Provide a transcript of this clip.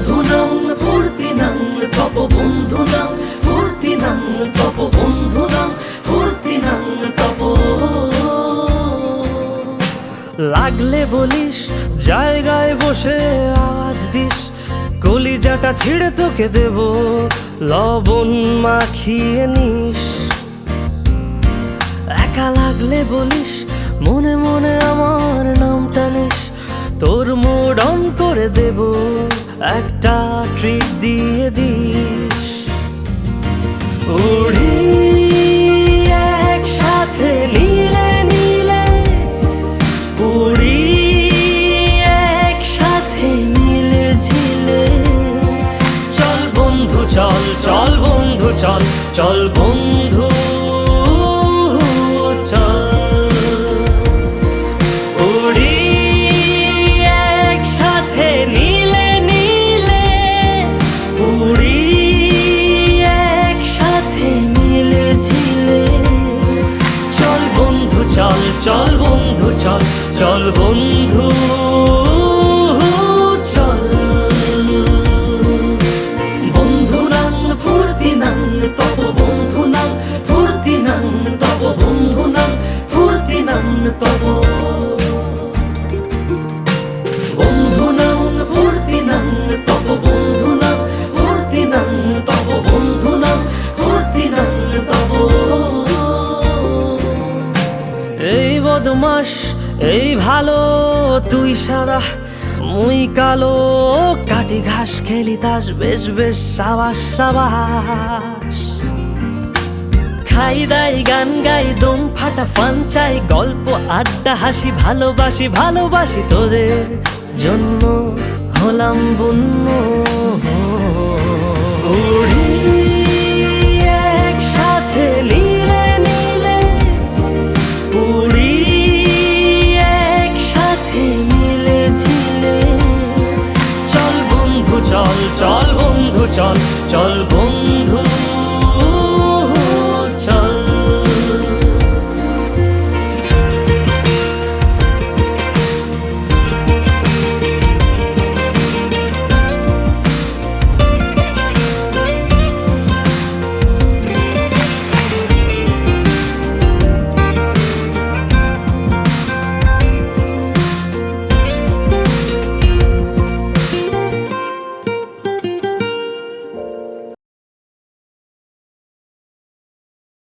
বন্ধুনাং ফুর্তিনাং তপ বন্ধুনাং ফুর্তিনাং তপ বন্ধুনাং ফুর্তিনাং তপ। লাগলে বলিস জায়গায় বসে আওয়াজ দিস, কলিজাটা ছিঁড়ে তোকে দেব লবণ মাখিয়ে নিস। একা লাগলে বলিস মনে মনে আমার নামটা নিস, তোর মুড অন করে দেব একটা ট্রিট দিয়ে দিস। উড়ি একসাথে নীলে নীলে, উড়ি একসাথে মিলে ঝিলে। চল বন্ধু চল, চল বন্ধু চল, চল বন্ধু চল। উড়ি একসাথে নীলে নীলে, উড়ি একসাথে মিলে ঝিলে। চল বন্ধু চল, চল বন্ধু চল, চল বন্ধু চল। বন্ধুনাং ফুর্তিনাং তপ বন্ধুনাং ফুর্তিনাং তপ বন্ধুনাং ফুর্তিনাং তপ। বন্ধুনাং ফুর্তিনাং তপ বন্ধুনাং ফুর্তিনাং তপ বন্ধুনাং ফুর্তিনাং তপ। এই বদমাস এই ভালো, তুই সাদা মুই কালো, কাটি ঘাস খেলি তাস বেশ বেশ সাবাস সাবাস। খাই দাই গান গাই দম ফাটা ফান চাই, গল্প আড্ডা হাসি ভালোবাসি ভালোবাসি, তোদের জন্য হলাম বন্য। উড়ি একসাথে নীলে নীলে, উড়ি একসাথে মিলে ঝিলে। চল বন্ধু চল, চল বন্ধু চল,